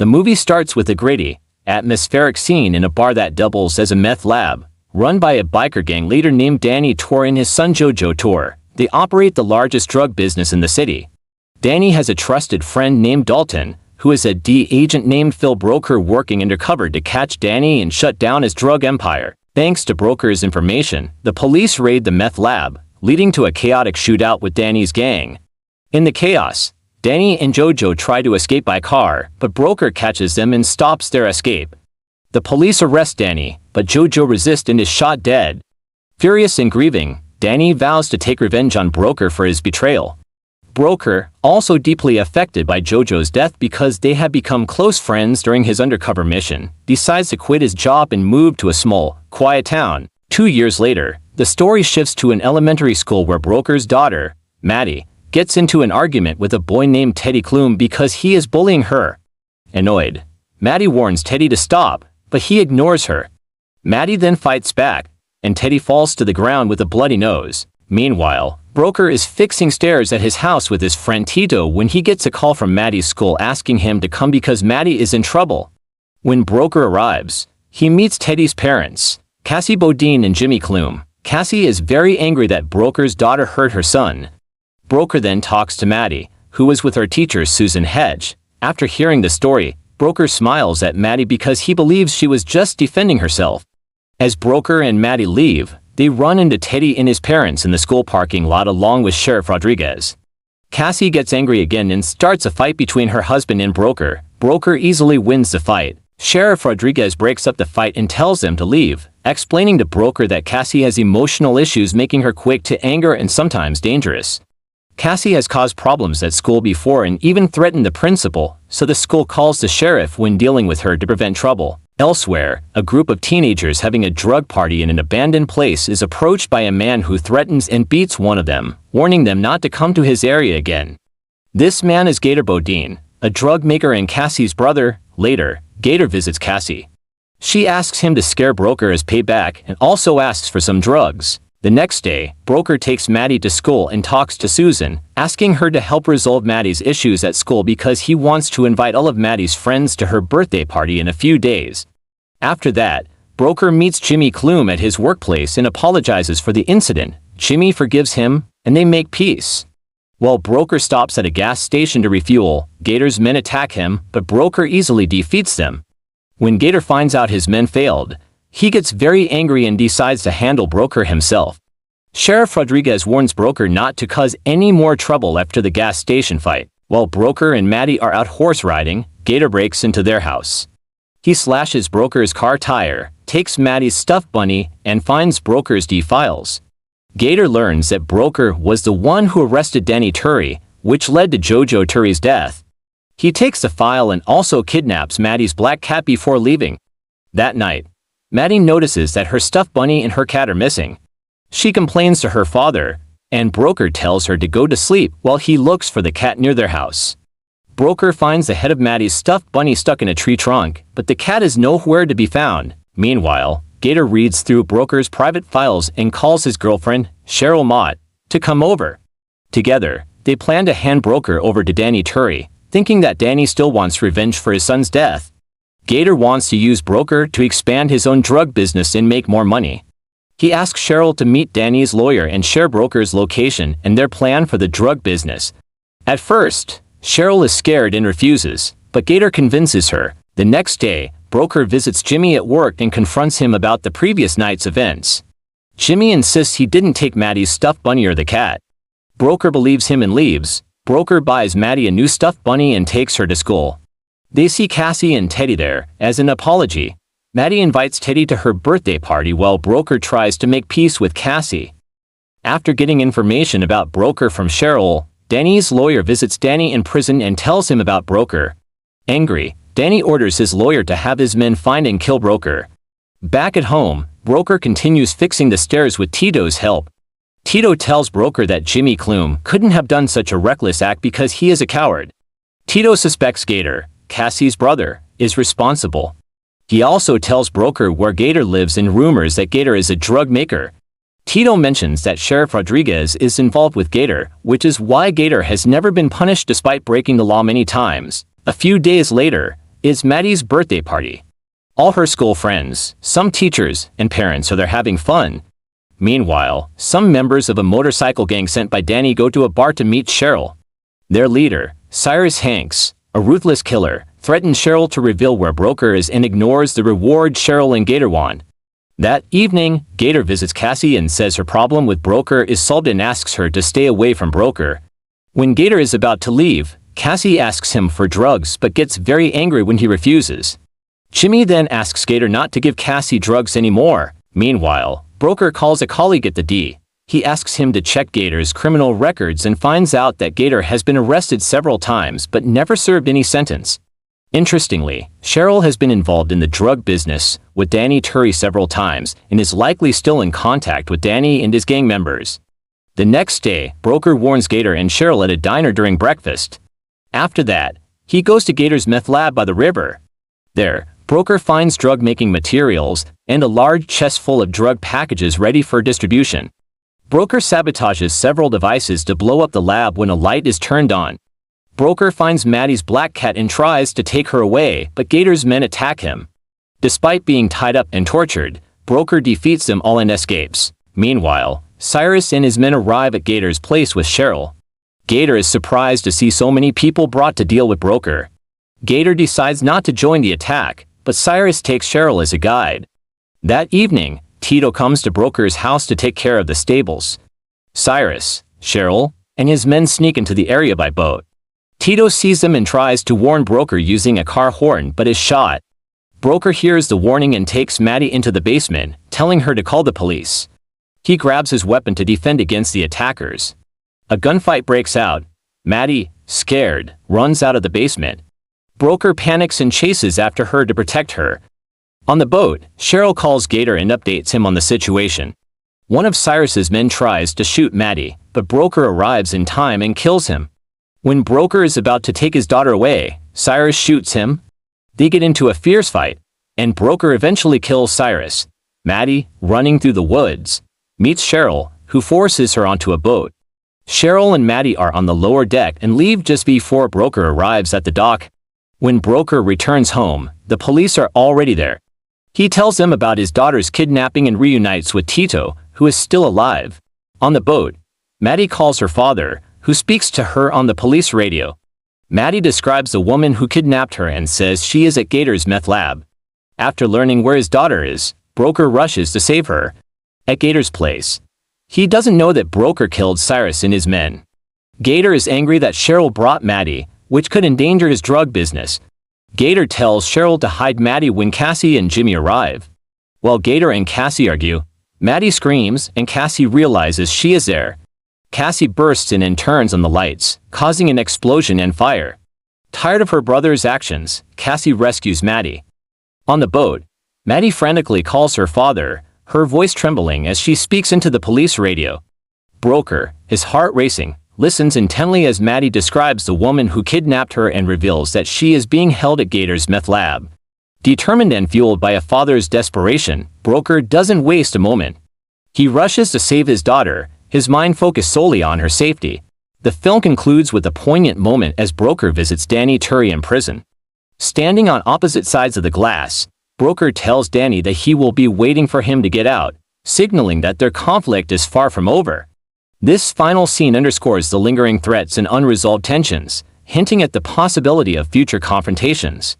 The movie starts with a gritty, atmospheric scene in a bar that doubles as a meth lab, run by a biker gang leader named Danny Tor and his son Jojo Tor. They operate the largest drug business in the city. Danny has a trusted friend named Dalton, who is a DEA agent named Phil Broker working undercover to catch Danny and shut down his drug empire. Thanks to Broker's information, the police raid the meth lab, leading to a chaotic shootout with Danny's gang. In the chaos, Danny and Jojo try to escape by car, but Broker catches them and stops their escape. The police arrest Danny, but Jojo resists and is shot dead. Furious and grieving, Danny vows to take revenge on Broker for his betrayal. Broker, also deeply affected by Jojo's death because they had become close friends during his undercover mission, decides to quit his job and move to a small, quiet town. 2 years later, the story shifts to an elementary school where Broker's daughter, Maddie, gets into an argument with a boy named Teddy Klum because he is bullying her. Annoyed, Maddie warns Teddy to stop, but he ignores her. Maddie then fights back, and Teddy falls to the ground with a bloody nose. Meanwhile, Broker is fixing stairs at his house with his friend Tito when he gets a call from Maddie's school asking him to come because Maddie is in trouble. When Broker arrives, he meets Teddy's parents, Gator Bodine and Jimmy Klum. Cassie is very angry that Broker's daughter hurt her son. Broker then talks to Maddie, who was with her teacher Susan Hedge. After hearing the story, Broker smiles at Maddie because he believes she was just defending herself. As Broker and Maddie leave, they run into Teddy and his parents in the school parking lot along with Sheriff Rodriguez. Cassie gets angry again and starts a fight between her husband and Broker. Broker easily wins the fight. Sheriff Rodriguez breaks up the fight and tells them to leave, explaining to Broker that Cassie has emotional issues making her quick to anger and sometimes dangerous. Cassie has caused problems at school before and even threatened the principal, so the school calls the sheriff when dealing with her to prevent trouble. Elsewhere, a group of teenagers having a drug party in an abandoned place is approached by a man who threatens and beats one of them, warning them not to come to his area again. This man is Gator Bodine, a drug maker and Cassie's brother. Later, Gator visits Cassie. She asks him to scare Broker as payback and also asks for some drugs. The next day, Broker takes Maddie to school and talks to Susan, asking her to help resolve Maddie's issues at school because he wants to invite all of Maddie's friends to her birthday party in a few days. After that, Broker meets Jimmy Klum at his workplace and apologizes for the incident. Jimmy forgives him, and they make peace. While Broker stops at a gas station to refuel, Gator's men attack him, but Broker easily defeats them. When Gator finds out his men failed, he gets very angry and decides to handle Broker himself. Sheriff Rodriguez warns Broker not to cause any more trouble after the gas station fight. While Broker and Maddie are out horse riding, Gator breaks into their house. He slashes Broker's car tire, takes Maddie's stuffed bunny, and finds Broker's files. Gator learns that Broker was the one who arrested Danny Turry, which led to Jojo Turry's death. He takes the file and also kidnaps Maddie's black cat before leaving. That night, Maddie notices that her stuffed bunny and her cat are missing. She complains to her father, and Broker tells her to go to sleep while he looks for the cat near their house. Broker finds the head of Maddie's stuffed bunny stuck in a tree trunk, but the cat is nowhere to be found. Meanwhile, Gator reads through Broker's private files and calls his girlfriend, Cheryl Mott, to come over. Together, they plan to hand Broker over to Danny Turry, thinking that Danny still wants revenge for his son's death. Gator wants to use Broker to expand his own drug business and make more money. He asks Cheryl to meet Danny's lawyer and share Broker's location and their plan for the drug business. At first, Cheryl is scared and refuses, but Gator convinces her. The next day, Broker visits Jimmy at work and confronts him about the previous night's events. Jimmy insists he didn't take Maddie's stuffed bunny or the cat. Broker believes him and leaves. Broker buys Maddie a new stuffed bunny and takes her to school. They see Cassie and Teddy there. As an apology, Maddie invites Teddy to her birthday party while Broker tries to make peace with Cassie. After getting information about Broker from Cheryl, Danny's lawyer visits Danny in prison and tells him about Broker. Angry, Danny orders his lawyer to have his men find and kill Broker. Back at home, Broker continues fixing the stairs with Tito's help. Tito tells Broker that Jimmy Klum couldn't have done such a reckless act because he is a coward. Tito suspects Gator, Cassie's brother, is responsible. He also tells Broker where Gator lives and rumors that Gator is a drug maker. Tito mentions that Sheriff Rodriguez is involved with Gator, which is why Gator has never been punished despite breaking the law many times. A few days later, It's Maddie's birthday party. All her school friends, some teachers, and parents are there having fun. Meanwhile, some members of a motorcycle gang sent by Danny go to a bar to meet Cheryl. Their leader, Cyrus Hanks, a ruthless killer, threatens Cheryl to reveal where Broker is and ignores the reward Cheryl and Gator want. That evening, Gator visits Cassie and says her problem with Broker is solved and asks her to stay away from Broker. When Gator is about to leave, Cassie asks him for drugs but gets very angry when he refuses. Jimmy then asks Gator not to give Cassie drugs anymore. Meanwhile, Broker calls a colleague at the D. He asks him to check Gator's criminal records and finds out that Gator has been arrested several times but never served any sentence. Interestingly, Cheryl has been involved in the drug business with Danny Turry several times and is likely still in contact with Danny and his gang members. The next day, Broker warns Gator and Cheryl at a diner during breakfast. After that, he goes to Gator's meth lab by the river. There, Broker finds drug-making materials and a large chest full of drug packages ready for distribution. Broker sabotages several devices to blow up the lab when a light is turned on. Broker finds Maddie's black cat and tries to take her away, but Gator's men attack him. Despite being tied up and tortured, Broker defeats them all and escapes. Meanwhile, Cyrus and his men arrive at Gator's place with Cheryl. Gator is surprised to see so many people brought to deal with Broker. Gator decides not to join the attack, but Cyrus takes Cheryl as a guide. That evening, Tito comes to Broker's house to take care of the stables. Cyrus, Cheryl, and his men sneak into the area by boat. Tito sees them and tries to warn Broker using a car horn but is shot. Broker hears the warning and takes Maddie into the basement, telling her to call the police. He grabs his weapon to defend against the attackers. A gunfight breaks out. Maddie, scared, runs out of the basement. Broker panics and chases after her to protect her. On the boat, Cheryl calls Gator and updates him on the situation. One of Cyrus's men tries to shoot Maddie, but Broker arrives in time and kills him. When Broker is about to take his daughter away, Cyrus shoots him. They get into a fierce fight, and Broker eventually kills Cyrus. Maddie, running through the woods, meets Cheryl, who forces her onto a boat. Cheryl and Maddie are on the lower deck and leave just before Broker arrives at the dock. When Broker returns home, the police are already there. He tells them about his daughter's kidnapping and reunites with Tito, who is still alive. On the boat, Maddie calls her father, who speaks to her on the police radio. Maddie describes the woman who kidnapped her and says she is at Gator's meth lab. After learning where his daughter is, Broker rushes to save her. At Gator's place, he doesn't know that Broker killed Cyrus and his men. Gator is angry that Cheryl brought Maddie, which could endanger his drug business. Gator tells Cheryl to hide Maddie when Cassie and Jimmy arrive. While Gator and Cassie argue, Maddie screams and Cassie realizes she is there. Cassie bursts in and turns on the lights, causing an explosion and fire. Tired of her brother's actions, Cassie rescues Maddie. On the boat, Maddie frantically calls her father, her voice trembling as she speaks into the police radio. Broker, his heart racing, listens intently as Maddie describes the woman who kidnapped her and reveals that she is being held at Gator's meth lab. Determined and fueled by a father's desperation, Broker doesn't waste a moment. He rushes to save his daughter, his mind focused solely on her safety. The film concludes with a poignant moment as Broker visits Danny Turry in prison. Standing on opposite sides of the glass, Broker tells Danny that he will be waiting for him to get out, signaling that their conflict is far from over. This final scene underscores the lingering threats and unresolved tensions, hinting at the possibility of future confrontations.